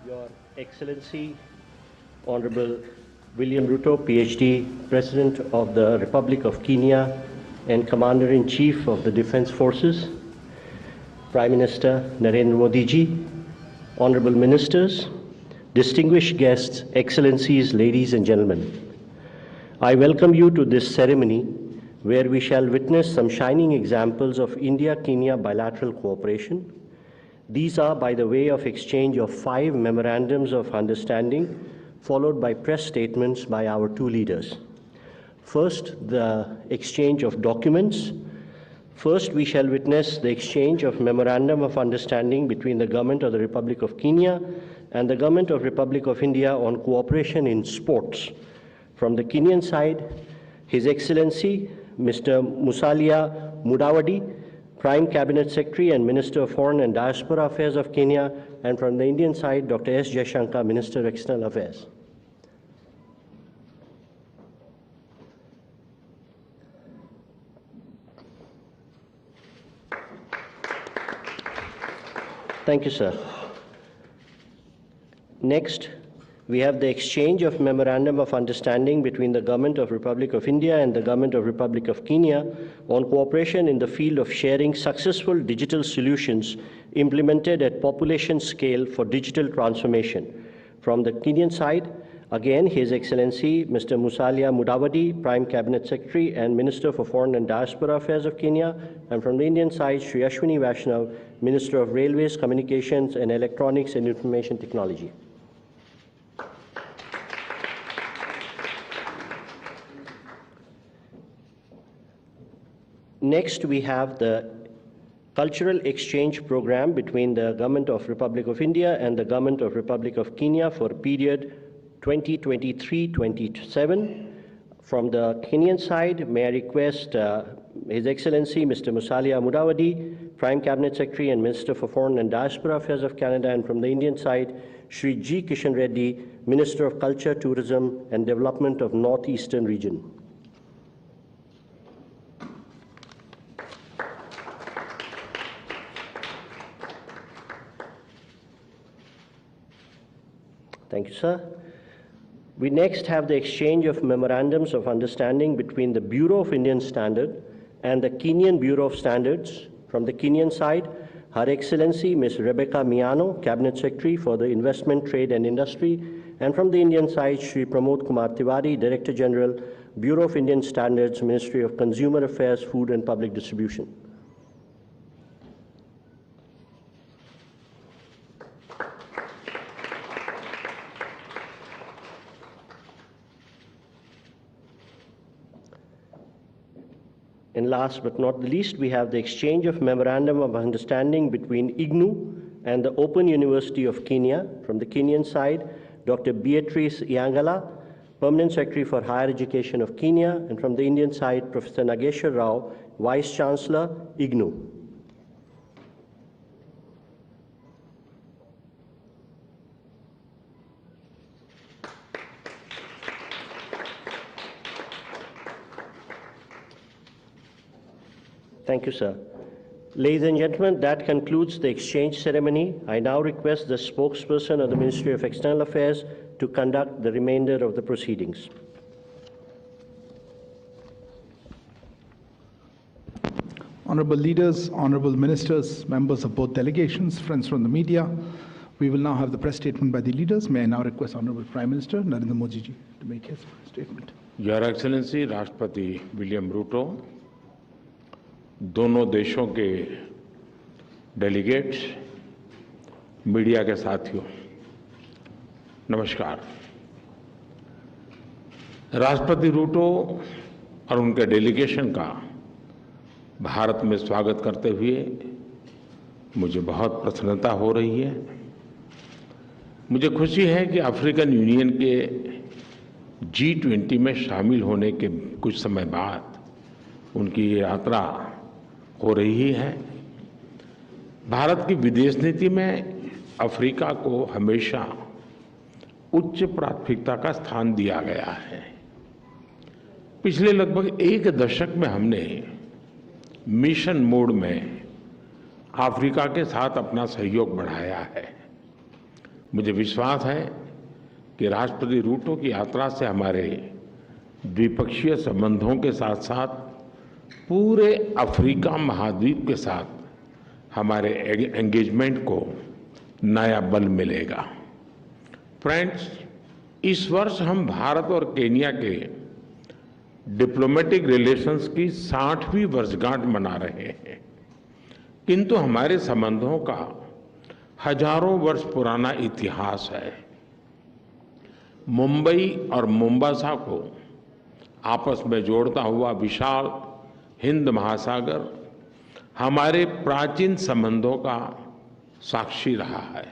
Your Excellency, Honorable William Ruto, PhD, President of the Republic of Kenya and Commander-in-Chief of the Defense Forces, Prime Minister Narendra Modi ji, Honorable Ministers, distinguished guests, Excellencies, ladies and gentlemen. I welcome you to this ceremony where we shall witness some shining examples of India-Kenya bilateral cooperation. These are by the way of exchange of 5 memorandums of understanding, followed by press statements by our 2 leaders. First, the exchange of documents. First, we shall witness the exchange of Memorandum of Understanding between the Government of the Republic of Kenya and the Government of Republic of India on cooperation in sports. From the Kenyan side, His Excellency Mr. Musalia Mudavadi, Prime Cabinet Secretary and Minister of Foreign and Diaspora Affairs of Kenya, and from the Indian side, Dr. S. Jaishankar, Minister of External Affairs. Thank you, sir. Next, we have the exchange of Memorandum of Understanding between the Government of Republic of India and the Government of Republic of Kenya on cooperation in the field of sharing successful digital solutions implemented at population scale for digital transformation. From the Kenyan side, again, His Excellency Mr. Musalia Mudavadi, Prime Cabinet Secretary and Minister for Foreign and Diaspora Affairs of Kenya, and from the Indian side, Shri Ashwini Vaishnav, Minister of Railways, Communications and Electronics and Information Technology. Next, we have the Cultural Exchange Program between the Government of Republic of India and the Government of Republic of Kenya for period 2023-27. From the Kenyan side, may I request His Excellency Mr. Musalia Mudavadi, Prime Cabinet Secretary and Minister for Foreign and Diaspora Affairs of Canada, and from the Indian side, Shri G. Kishan Reddy, Minister of Culture, Tourism and Development of Northeastern Region. Thank you, sir. We next have the exchange of memorandums of understanding between the Bureau of Indian Standard and the Kenyan Bureau of Standards. From the Kenyan side, Her Excellency Ms. Rebecca Miano, Cabinet Secretary for the Investment, Trade and Industry, and from the Indian side, Shri Pramod Kumar Tiwari, Director General, Bureau of Indian Standards, Ministry of Consumer Affairs, Food and Public Distribution. And last but not the least, we have the exchange of Memorandum of Understanding between IGNU and the Open University of Kenya. From the Kenyan side, Dr. Beatrice Iangala, Permanent Secretary for Higher Education of Kenya, and from the Indian side, Professor Nageshwar Rao, Vice Chancellor, IGNU. Thank you, sir. Ladies and gentlemen, that concludes the exchange ceremony. I now request the spokesperson of the Ministry of External Affairs to conduct the remainder of the proceedings. Honorable leaders, honorable ministers, members of both delegations, friends from the media, we will now have the press statement by the leaders. May I now request Honorable Prime Minister Narendra Modi ji to make his statement. Your Excellency राष्ट्रपति William Ruto, दोनों देशों के delegates, media के साथियों, नमस्कार। राष्ट्रपति रूटो और उनके डेलीगेशन का भारत में स्वागत करते हुए मुझे बहुत प्रसन्नता हो रही है। मुझे खुशी है कि अफ्रीकन यूनियन के G20 में शामिल होने के कुछ समय बाद उनकी ये यात्रा हो रही है। भारत की विदेश नीति में अफ्रीका को हमेशा उच्च प्राथमिकता का स्थान दिया गया है। पिछले लगभग 1 दशक में हमने मिशन मोड में अफ्रीका के साथ अपना सहयोग बढ़ाया है। मुझे विश्वास है कि राष्ट्रपति रूटो की यात्रा से हमारे द्विपक्षीय संबंधों के साथ साथ पूरे अफ्रीका महाद्वीप के साथ हमारे एंगेजमेंट को नया बल मिलेगा। फ्रेंड्स, इस वर्ष हम भारत और केन्या के डिप्लोमेटिक रिलेशंस की 60वीं वर्षगांठ मना रहे हैं, किंतु हमारे संबंधों का हजारों वर्ष पुराना इतिहास है। मुंबई और मोम्बासा को आपस में जोड़ता हुआ विशाल हिंद महासागर हमारे प्राचीन संबंधों का साक्षी रहा है।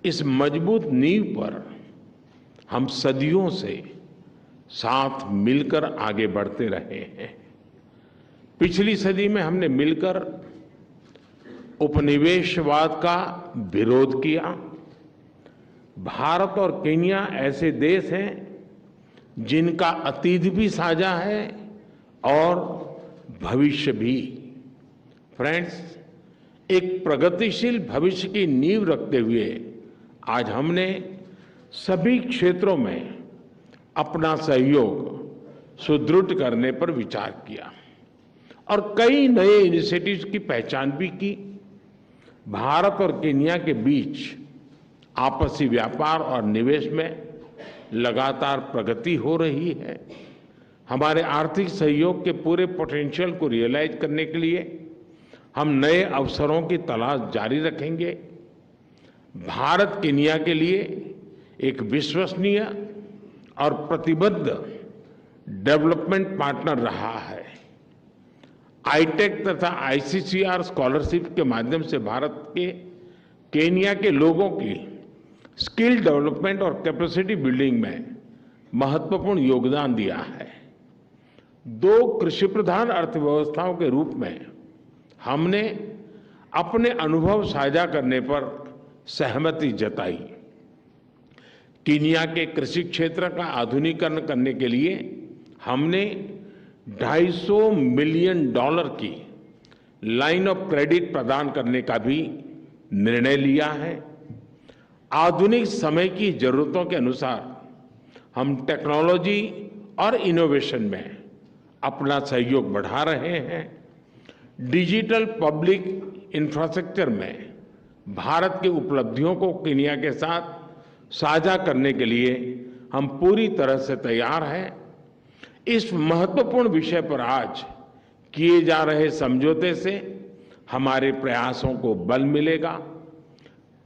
इस मजबूत नींव पर हम सदियों से साथ मिलकर आगे बढ़ते रहे हैं। पिछली सदी में हमने मिलकर उपनिवेशवाद का विरोध किया। भारत और केन्या ऐसे देश हैं जिनका अतीत भी साझा है और भविष्य भी। फ्रेंड्स, एक प्रगतिशील भविष्य की नींव रखते हुए आज हमने सभी क्षेत्रों में अपना सहयोग सुदृढ़ करने पर विचार किया और कई नए इनिशिएटिव्स की पहचान भी की। भारत और केन्या के बीच आपसी व्यापार और निवेश में लगातार प्रगति हो रही है। हमारे आर्थिक सहयोग के पूरे पोटेंशियल को रियलाइज करने के लिए हम नए अवसरों की तलाश जारी रखेंगे। भारत केन्या के लिए एक विश्वसनीय और प्रतिबद्ध डेवलपमेंट पार्टनर रहा है। आईटेक तथा आईसीसीआर स्कॉलरशिप के माध्यम से भारत के केन्या के लोगों की स्किल डेवलपमेंट और कैपेसिटी बिल्डिंग में महत्वपूर्ण योगदान दिया है। दो कृषि प्रधान अर्थव्यवस्थाओं के रूप में हमने अपने अनुभव साझा करने पर सहमति जताई। केन्या के कृषि क्षेत्र का आधुनिकीकरण करने के लिए हमने $250 मिलियन की लाइन ऑफ क्रेडिट प्रदान करने का भी निर्णय लिया है। आधुनिक समय की जरूरतों के अनुसार हम टेक्नोलॉजी और इनोवेशन में अपना सहयोग बढ़ा रहे हैं। डिजिटल पब्लिक इंफ्रास्ट्रक्चर में भारत की उपलब्धियों को केन्या के साथ साझा करने के लिए हम पूरी तरह से तैयार हैं। इस महत्वपूर्ण विषय पर आज किए जा रहे समझौते से हमारे प्रयासों को बल मिलेगा।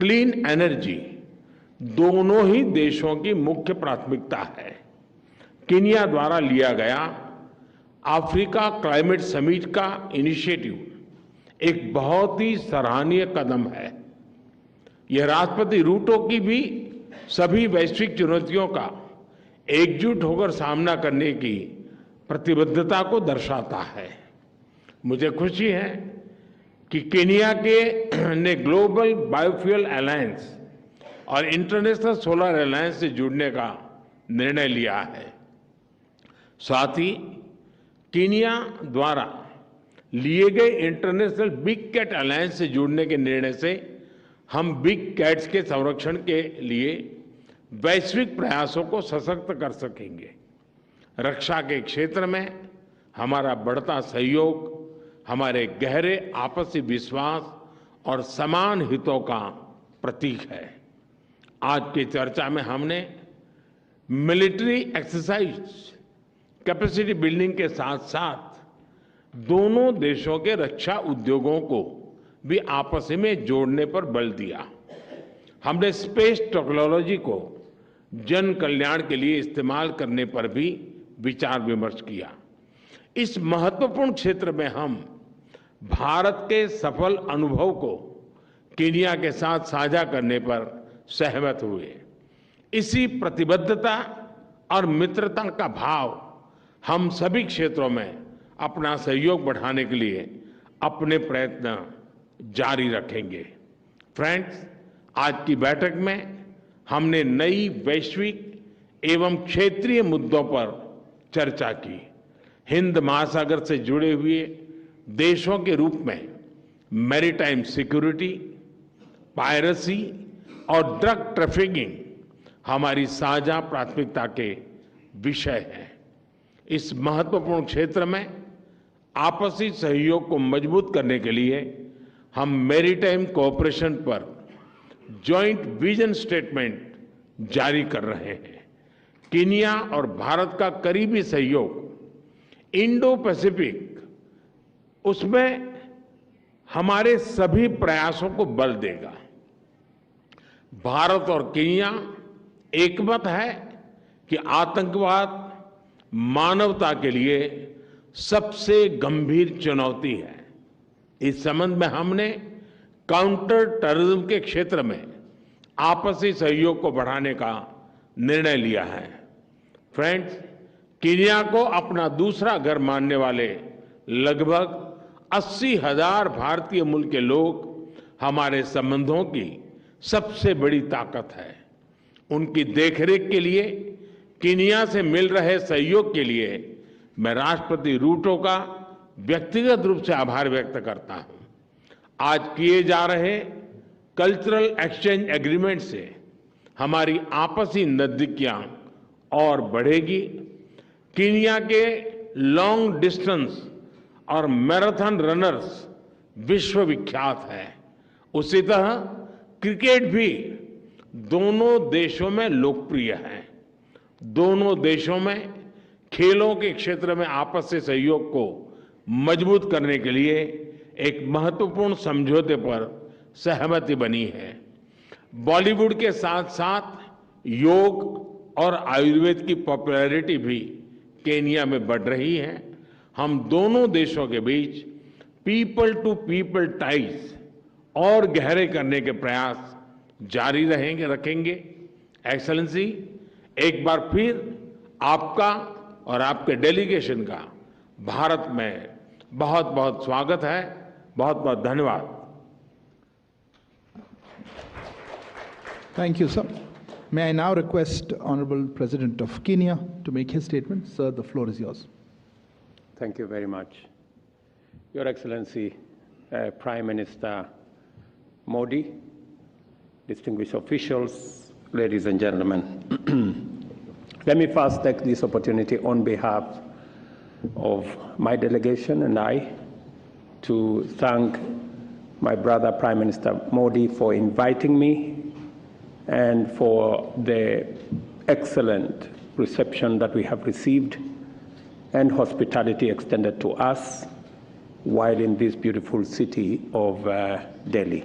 क्लीन एनर्जी दोनों ही देशों की मुख्य प्राथमिकता है। केन्या द्वारा लिया गया अफ्रीका क्लाइमेट समिट का इनिशिएटिव एक बहुत ही सराहनीय कदम है। यह राष्ट्रपति रूटो की भी सभी वैश्विक चुनौतियों का एकजुट होकर सामना करने की प्रतिबद्धता को दर्शाता है। मुझे खुशी है कि केन्या के ने ग्लोबल बायोफ्यूल अलायंस और इंटरनेशनल सोलर अलायंस से जुड़ने का निर्णय लिया है। साथ ही केन्या द्वारा लिए गए इंटरनेशनल बिग कैट अलायंस से जुड़ने के निर्णय से हम बिग कैट्स के संरक्षण के लिए वैश्विक प्रयासों को सशक्त कर सकेंगे। रक्षा के क्षेत्र में हमारा बढ़ता सहयोग हमारे गहरे आपसी विश्वास और समान हितों का प्रतीक है। आज की चर्चा में हमने मिलिट्री एक्सरसाइज कैपेसिटी बिल्डिंग के साथ साथ दोनों देशों के रक्षा उद्योगों को भी आपस में जोड़ने पर बल दिया। हमने स्पेस टेक्नोलॉजी को जन कल्याण के लिए इस्तेमाल करने पर भी विचार विमर्श किया। इस महत्वपूर्ण क्षेत्र में हम भारत के सफल अनुभव को केन्या के साथ साझा करने पर सहमत हुए। इसी प्रतिबद्धता और मित्रता का भाव हम सभी क्षेत्रों में अपना सहयोग बढ़ाने के लिए अपने प्रयत्न जारी रखेंगे। फ्रेंड्स, आज की बैठक में हमने नई वैश्विक एवं क्षेत्रीय मुद्दों पर चर्चा की। हिंद महासागर से जुड़े हुए देशों के रूप में मैरीटाइम सिक्योरिटी, पायरेसी और ड्रग ट्रैफिकिंग हमारी साझा प्राथमिकता के विषय हैं। इस महत्वपूर्ण क्षेत्र में आपसी सहयोग को मजबूत करने के लिए हम मैरीटाइम कोऑपरेशन पर जॉइंट विजन स्टेटमेंट जारी कर रहे हैं। कीनिया और भारत का करीबी सहयोग इंडो पैसिफिक, उसमें हमारे सभी प्रयासों को बल देगा। भारत और कीनिया एकमत है कि आतंकवाद मानवता के लिए सबसे गंभीर चुनौती है। इस संबंध में हमने काउंटर टेररिज्म के क्षेत्र में आपसी सहयोग को बढ़ाने का निर्णय लिया है। फ्रेंड्स, कीनिया को अपना दूसरा घर मानने वाले लगभग 80,000 भारतीय मूल के लोग हमारे संबंधों की सबसे बड़ी ताकत है। उनकी देखरेख के लिए, कीनिया से मिल रहे सहयोग के लिए मैं राष्ट्रपति रूटो का व्यक्तिगत रूप से आभार व्यक्त करता हूं। आज किए जा रहे कल्चरल एक्सचेंज एग्रीमेंट से हमारी आपसी नजदीकियां और बढ़ेगी। कीनिया के लॉन्ग डिस्टेंस और मैराथन रनर्स विश्वविख्यात है। उसी तरह क्रिकेट भी दोनों देशों में लोकप्रिय है। दोनों देशों में खेलों के क्षेत्र में आपसी सहयोग को मजबूत करने के लिए एक महत्वपूर्ण समझौते पर सहमति बनी है। बॉलीवुड के साथ साथ योग और आयुर्वेद की पॉपुलैरिटी भी केनिया में बढ़ रही है। हम दोनों देशों के बीच पीपल टू पीपल टाइज और गहरे करने के प्रयास जारी रखेंगे। एक्सेलेंसी, एक बार फिर आपका और आपके डेलीगेशन का भारत में बहुत बहुत स्वागत है। बहुत बहुत धन्यवाद। Thank you, sir. May I now request Honorable President of Kenya to make his statement. Sir, the floor is yours. Thank you very much. Your Excellency, Prime Minister Modi, distinguished officials, ladies and gentlemen. Let me first take this opportunity on behalf of my delegation and I to thank my brother Prime Minister Modi for inviting me and for the excellent reception that we have received and hospitality extended to us while in this beautiful city of Delhi.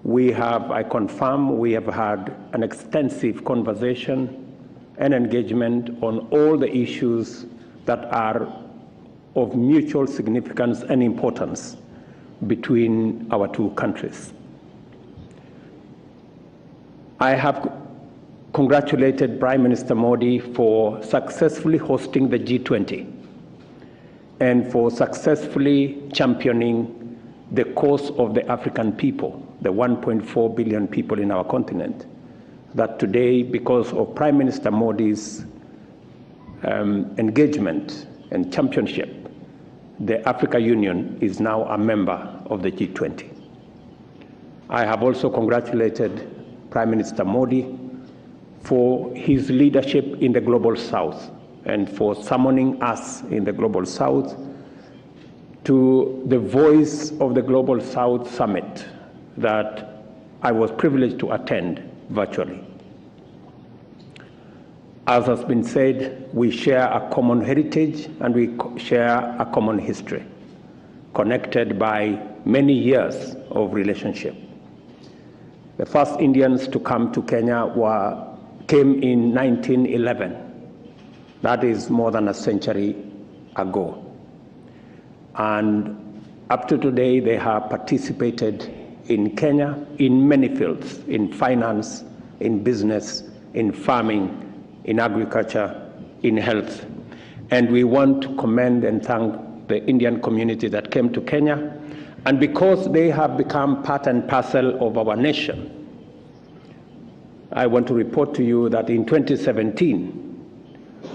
I confirm, we have had an extensive conversation and engagement on all the issues that are of mutual significance and importance between our two countries. I have congratulated Prime Minister Modi for successfully hosting the G20 and for successfully championing the cause of the African people, the 1.4 billion people in our continent, that today, because of Prime Minister Modi's engagement and championship, the Africa Union is now a member of the G20. I have also congratulated Prime Minister Modi for his leadership in the Global South and for summoning us in the Global South to the Voice of the Global South Summit that I was privileged to attend virtually. As has been said, we share a common heritage and we share a common history, connected by many years of relationship. The first Indians to come to Kenya came in 1911. That is more than a century ago. And up to today, they have participated in Kenya in many fields, in finance, in business, in farming, in agriculture, in health. And we want to commend and thank the Indian community that came to Kenya. And because they have become part and parcel of our nation, I want to report to you that in 2017,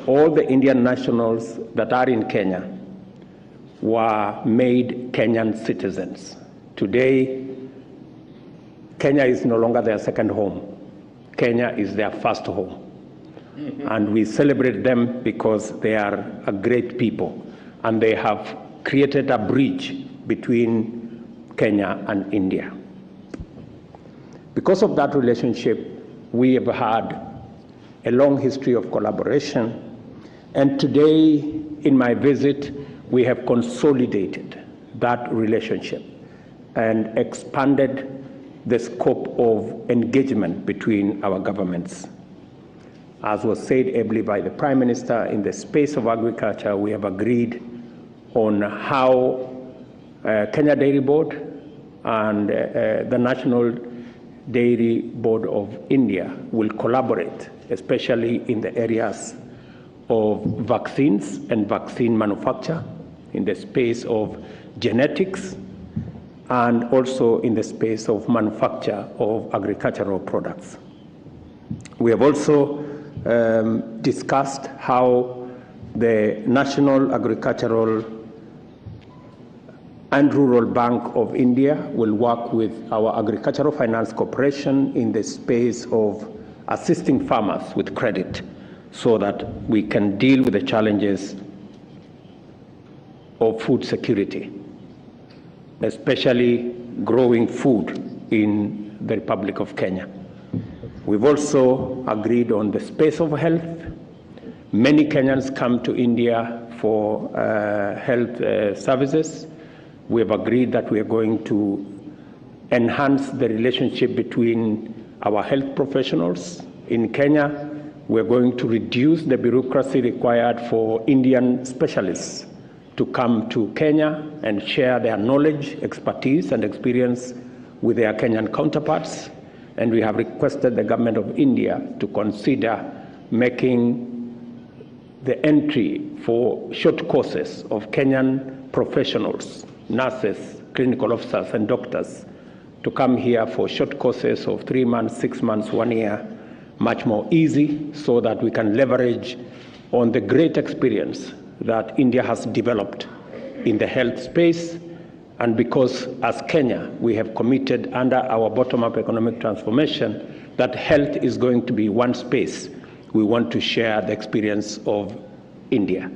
all the Indian nationals that are in Kenya were made Kenyan citizens. Today, Kenya is no longer their second home. Kenya is their first home. And we celebrate them because they are a great people, and they have created a bridge between Kenya and India. Because of that relationship, we have had a long history of collaboration, and today in my visit, we have consolidated that relationship and expanded the scope of engagement between our governments. As was said ably by the Prime Minister, in the space of agriculture, we have agreed on how Kenya Dairy Board and the National Dairy Board of India will collaborate, especially in the areas of vaccines and vaccine manufacture, in the space of genetics, and also in the space of manufacture of agricultural products. We have also discussed how the National Agricultural and Rural Bank of India will work with our Agricultural Finance Corporation in the space of assisting farmers with credit so that we can deal with the challenges of food security, especially growing food in the Republic of Kenya. We've also agreed on the space of health. Many Kenyans come to India for health services. We have agreed that we are going to enhance the relationship between our health professionals in Kenya. We're going to reduce the bureaucracy required for Indian specialists to come to Kenya and share their knowledge, expertise, and experience with their Kenyan counterparts. And we have requested the government of India to consider making the entry for short courses of Kenyan professionals, nurses, clinical officers, and doctors to come here for short courses of 3 months, 6 months, 1 year, much more easy, so that we can leverage on the great experience that India has developed in the health space. And because as Kenya, we have committed under our bottom-up economic transformation that health is going to be one space, we want to share the experience of India.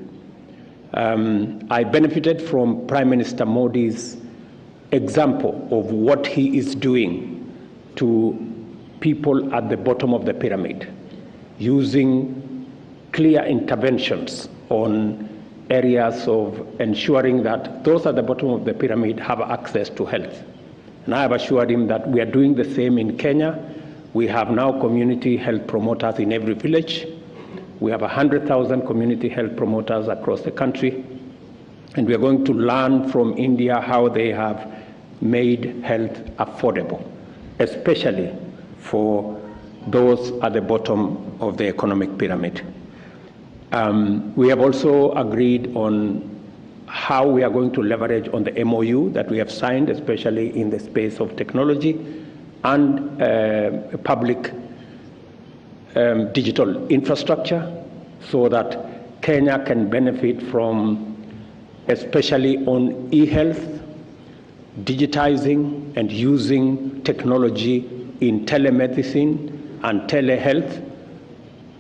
I benefited from Prime Minister Modi's example of what he is doing to people at the bottom of the pyramid, using clear interventions on areas of ensuring that those at the bottom of the pyramid have access to health. And I have assured him that we are doing the same in Kenya. We have now community health promoters in every village. We have 100,000 community health promoters across the country. And we are going to learn from India how they have made health affordable, especially for those at the bottom of the economic pyramid. We have also agreed on how we are going to leverage on the MOU that we have signed, especially in the space of technology and public digital infrastructure, so that Kenya can benefit from, especially on e-health, digitizing and using technology in telemedicine and telehealth.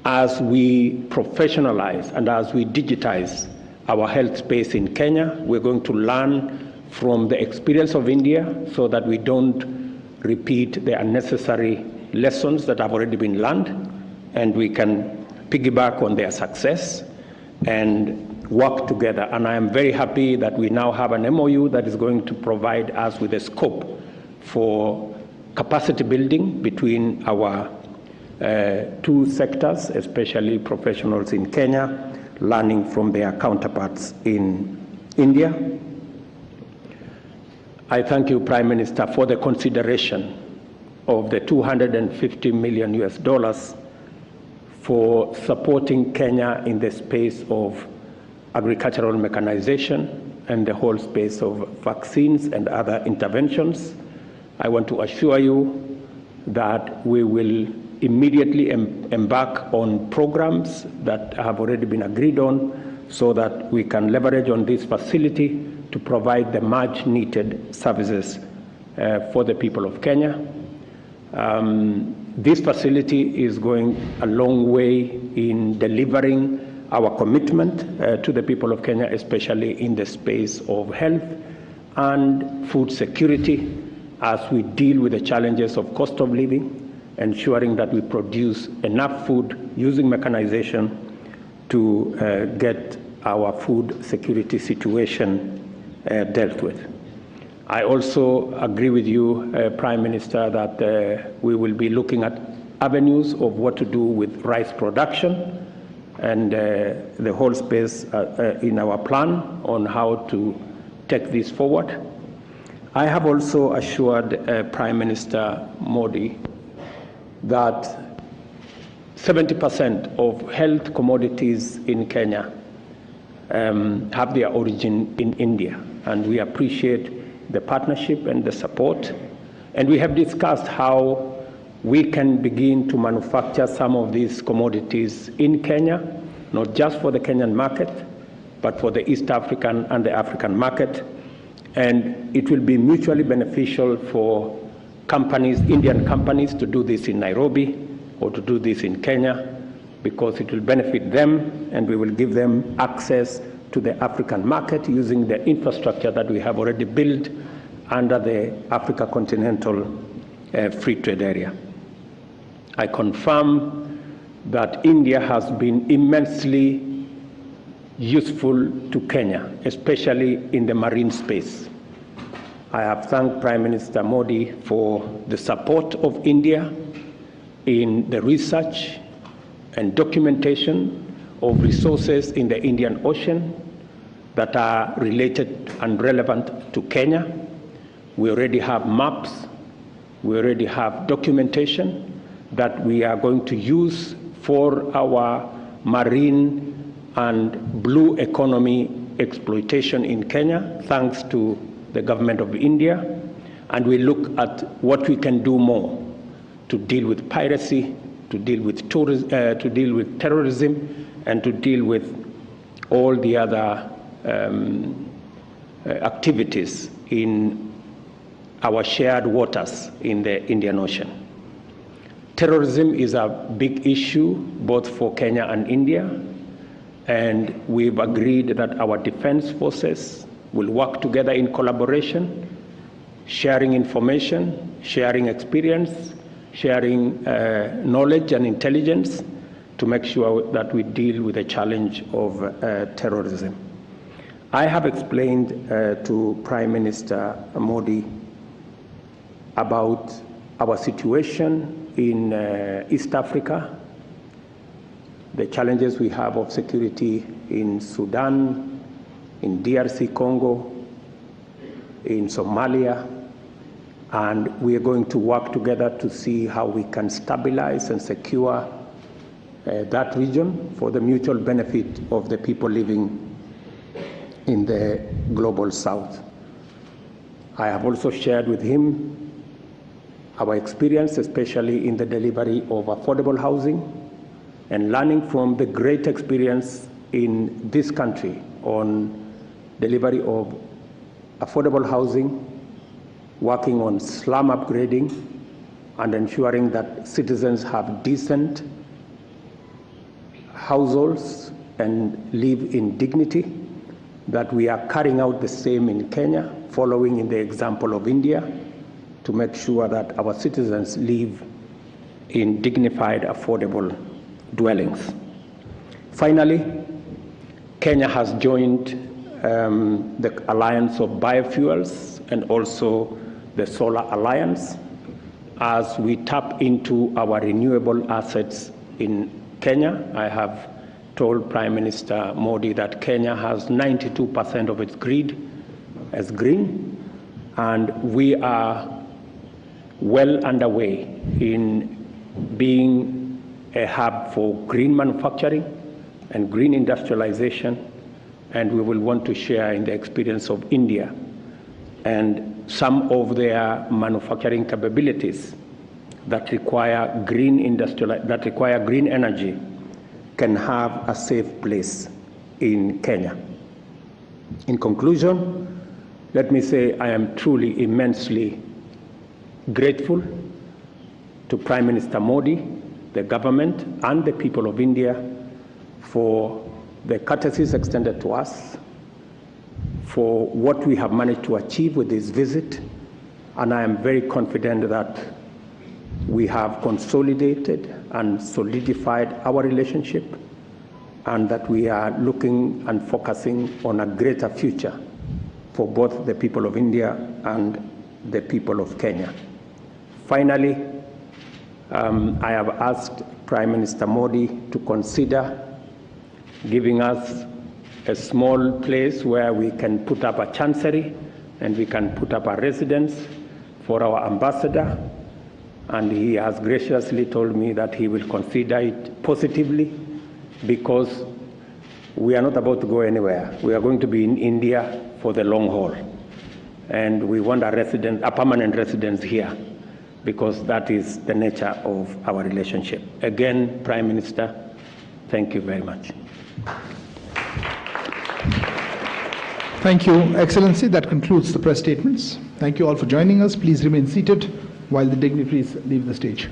As we professionalize and as we digitize our health space in Kenya, we're going to learn from the experience of India so that we don't repeat the unnecessary lessons that have already been learned, and we can piggyback on their success and work together. And I am very happy that we now have an MOU that is going to provide us with a scope for capacity building between our two sectors, especially professionals in Kenya, learning from their counterparts in India. I thank you, Prime Minister, for the consideration of the $250 million for supporting Kenya in the space of agricultural mechanization and the whole space of vaccines and other interventions. I want to assure you that we will immediately embark on programs that have already been agreed on so that we can leverage on this facility to provide the much needed services for the people of Kenya. This facility is going a long way in delivering our commitment to the people of Kenya, especially in the space of health and food security, as we deal with the challenges of cost of living, ensuring that we produce enough food using mechanization to get our food security situation dealt with. I also agree with you, Prime Minister, that we will be looking at avenues of what to do with rice production and the whole space in our plan on how to take this forward. I have also assured Prime Minister Modi that 70% of health commodities in Kenya have their origin in India, and we appreciate the partnership and the support. And we have discussed how we can begin to manufacture some of these commodities in Kenya, not just for the Kenyan market, but for the East African and the African market. And it will be mutually beneficial for companies, Indian companies, to do this in Nairobi or to do this in Kenya, because it will benefit them, and we will give them access to the African market using the infrastructure that we have already built under the Africa Continental Free Trade Area. I confirm that India has been immensely useful to Kenya, especially in the marine space. I have thanked Prime Minister Modi for the support of India in the research and documentation of resources in the Indian Ocean that are related and relevant to Kenya. We already have maps, we already have documentation that we are going to use for our marine and blue economy exploitation in Kenya, thanks to the government of India. And we look at what we can do more to deal with piracy, to deal with terrorism, and to deal with all the other activities in our shared waters in the Indian Ocean. Terrorism is a big issue both for Kenya and India, and we've agreed that our defense forces will work together in collaboration, sharing information, sharing experience, sharing knowledge and intelligence to make sure that we deal with the challenge of terrorism. I have explained to Prime Minister Modi about our situation in East Africa, the challenges we have of security in Sudan, in DRC Congo, in Somalia, and we are going to work together to see how we can stabilize and secure that region for the mutual benefit of the people living in the global south. I have also shared with him our experience, especially in the delivery of affordable housing, and learning from the great experience in this country on delivery of affordable housing, working on slum upgrading, and ensuring that citizens have decent households and live in dignity, that we are carrying out the same in Kenya, following in the example of India, to make sure that our citizens live in dignified, affordable dwellings. Finally, Kenya has joined the Alliance of Biofuels and also the Solar Alliance as we tap into our renewable assets in Kenya. I have told Prime Minister Modi that Kenya has 92% of its grid as green, and we are well underway in being a hub for green manufacturing and green industrialization, and we will want to share in the experience of India and some of their manufacturing capabilities that require green energy can have a safe place in Kenya. In conclusion, let me say I am truly immensely grateful to Prime Minister Modi, the government, and the people of India for the courtesies extended to us, for what we have managed to achieve with this visit, and I am very confident that we have consolidated and solidified our relationship, and that we are looking and focusing on a greater future for both the people of India and the people of Kenya. Finally, I have asked Prime Minister Modi to consider giving us a small place where we can put up a chancery and we can put up a residence for our ambassador. And he has graciously told me that he will consider it positively, because we are not about to go anywhere. We are going to be in India for the long haul. And we want a permanent residence here, because that is the nature of our relationship. Again, Prime Minister, thank you very much. Thank you, Excellency. That concludes the press statements. Thank you all for joining us. Please remain seated while the dignitaries leave the stage.